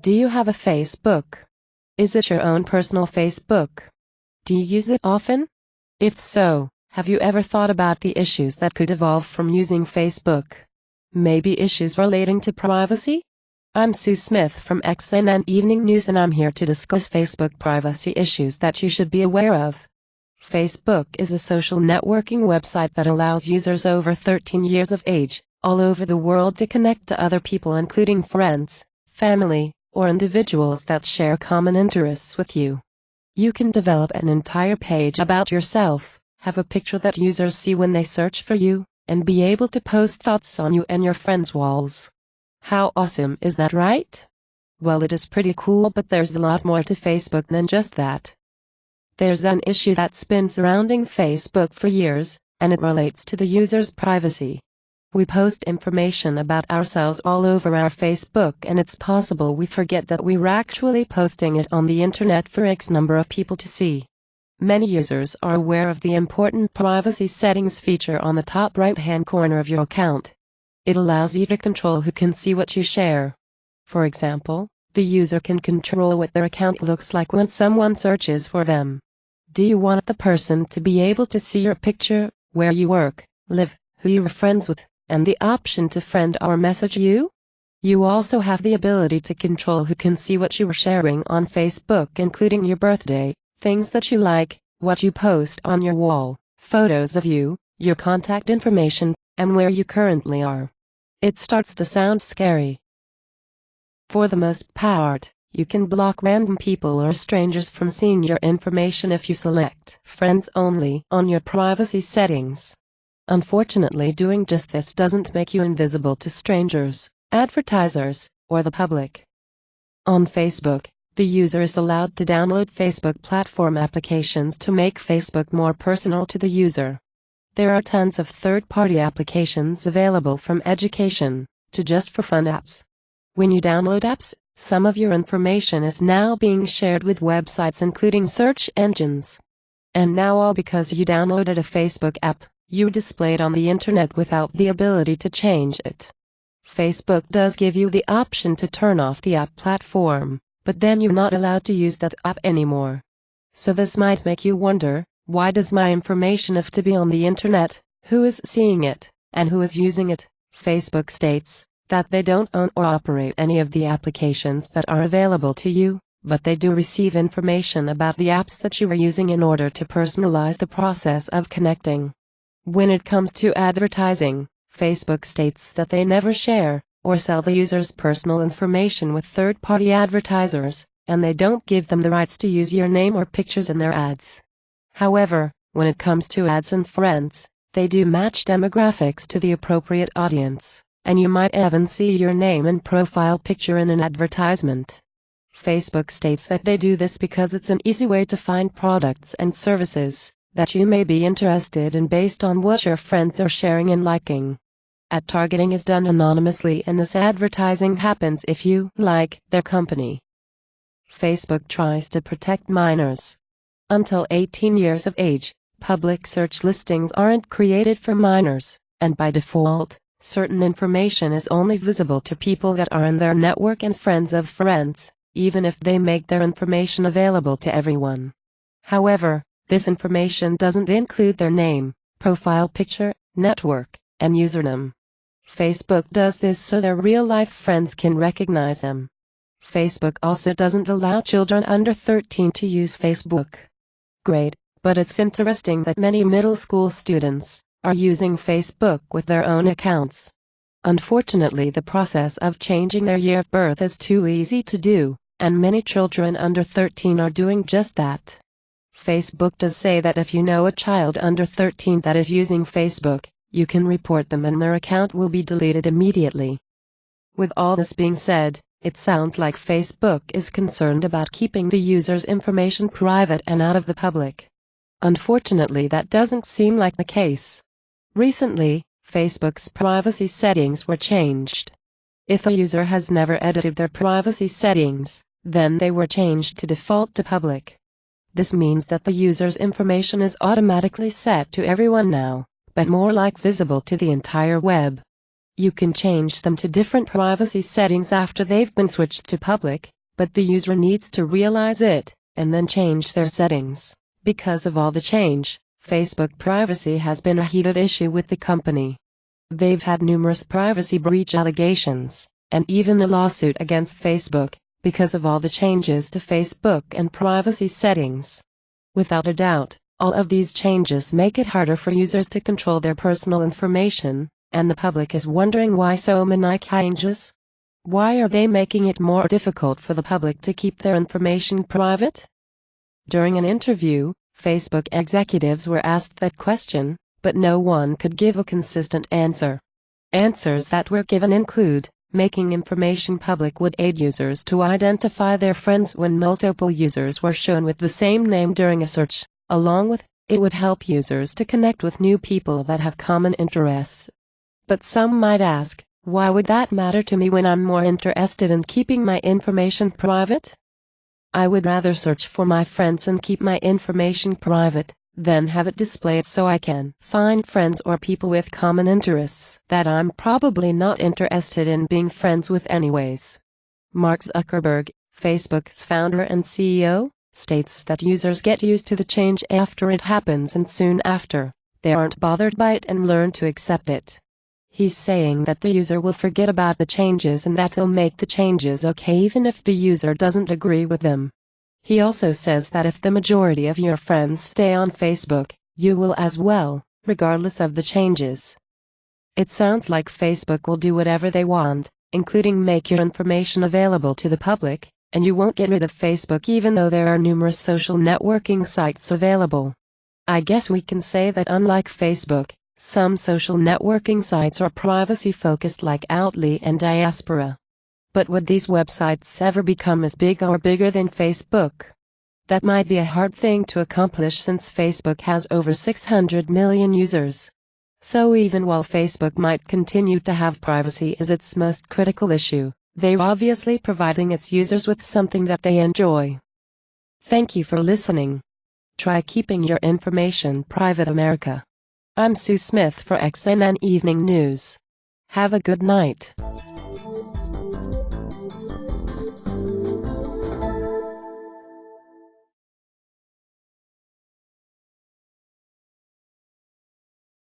Do you have a Facebook? Is it your own personal Facebook? Do you use it often? If so, have you ever thought about the issues that could evolve from using Facebook? Maybe issues relating to privacy? I'm Sue Smith from XNN Evening News, and I'm here to discuss Facebook privacy issues that you should be aware of. Facebook is a social networking website that allows users over 13 years of age, all over the world, to connect to other people, including friends, family, or individuals that share common interests with you. You can develop an entire page about yourself, have a picture that users see when they search for you, and be able to post thoughts on you and your friends' walls. How awesome is that, right? Well, it is pretty cool, but there's a lot more to Facebook than just that. There's an issue that's been surrounding Facebook for years, and it relates to the user's privacy. We post information about ourselves all over our Facebook, and it's possible we forget that we're actually posting it on the internet for X number of people to see. Many users are aware of the important privacy settings feature on the top right-hand corner of your account. It allows you to control who can see what you share. For example, the user can control what their account looks like when someone searches for them. Do you want the person to be able to see your picture, where you work, live, who you are friends with, and the option to friend or message you? You also have the ability to control who can see what you are sharing on Facebook, including your birthday, things that you like, what you post on your wall, photos of you, your contact information, and where you currently are. It starts to sound scary. For the most part, you can block random people or strangers from seeing your information if you select Friends Only on your privacy settings. Unfortunately, doing just this doesn't make you invisible to strangers, advertisers, or the public. On Facebook, the user is allowed to download Facebook platform applications to make Facebook more personal to the user. There are tons of third-party applications available, from education to just for fun apps. When you download apps, some of your information is now being shared with websites, including search engines. And now, all because you downloaded a Facebook app, you display it on the internet without the ability to change it. Facebook does give you the option to turn off the app platform, but then you're not allowed to use that app anymore. So this might make you wonder, why does my information have to be on the internet? Who is seeing it, and who is using it? Facebook states that they don't own or operate any of the applications that are available to you, but they do receive information about the apps that you are using in order to personalize the process of connecting. When it comes to advertising, Facebook states that they never share or sell the user's personal information with third-party advertisers, and they don't give them the rights to use your name or pictures in their ads. However, when it comes to ads and friends, they do match demographics to the appropriate audience, and you might even see your name and profile picture in an advertisement. Facebook states that they do this because it's an easy way to find products and services that you may be interested in based on what your friends are sharing and liking. Ad targeting is done anonymously, and this advertising happens if you like their company. Facebook tries to protect minors. Until 18 years of age, public search listings aren't created for minors, and by default, certain information is only visible to people that are in their network and friends of friends, even if they make their information available to everyone. However, this information doesn't include their name, profile picture, network, and username. Facebook does this so their real-life friends can recognize them. Facebook also doesn't allow children under 13 to use Facebook. Great, but it's interesting that many middle school students are using Facebook with their own accounts. Unfortunately, the process of changing their year of birth is too easy to do, and many children under 13 are doing just that. Facebook does say that if you know a child under 13 that is using Facebook, you can report them and their account will be deleted immediately. With all this being said, it sounds like Facebook is concerned about keeping the user's information private and out of the public. Unfortunately, that doesn't seem like the case. Recently, Facebook's privacy settings were changed. If a user has never edited their privacy settings, then they were changed to default to public. This means that the user's information is automatically set to everyone now, but more like visible to the entire web. You can change them to different privacy settings after they've been switched to public, but the user needs to realize it, and then change their settings. Because of all the change, Facebook privacy has been a heated issue with the company. They've had numerous privacy breach allegations, and even a lawsuit against Facebook, because of all the changes to Facebook and privacy settings. Without a doubt, all of these changes make it harder for users to control their personal information, and the public is wondering why so many changes. Why are they making it more difficult for the public to keep their information private? During an interview, Facebook executives were asked that question, but no one could give a consistent answer. Answers that were given include, making information public would aid users to identify their friends when multiple users were shown with the same name during a search. Along with, it would help users to connect with new people that have common interests. But some might ask, why would that matter to me when I'm more interested in keeping my information private? I would rather search for my friends and keep my information private, than have it displayed so I can find friends or people with common interests that I'm probably not interested in being friends with anyways. Mark Zuckerberg, Facebook's founder and CEO, states that users get used to the change after it happens and soon after, they aren't bothered by it and learn to accept it. He's saying that the user will forget about the changes and that he'll make the changes okay even if the user doesn't agree with them. He also says that if the majority of your friends stay on Facebook, you will as well, regardless of the changes. It sounds like Facebook will do whatever they want, including make your information available to the public, and you won't get rid of Facebook even though there are numerous social networking sites available. I guess we can say that unlike Facebook, some social networking sites are privacy-focused like Outly and Diaspora. But would these websites ever become as big or bigger than Facebook? That might be a hard thing to accomplish since Facebook has over 600 million users. So even while Facebook might continue to have privacy as its most critical issue, they're obviously providing its users with something that they enjoy. Thank you for listening. Try keeping your information private, America. I'm Sue Smith for XNN Evening News. Have a good night.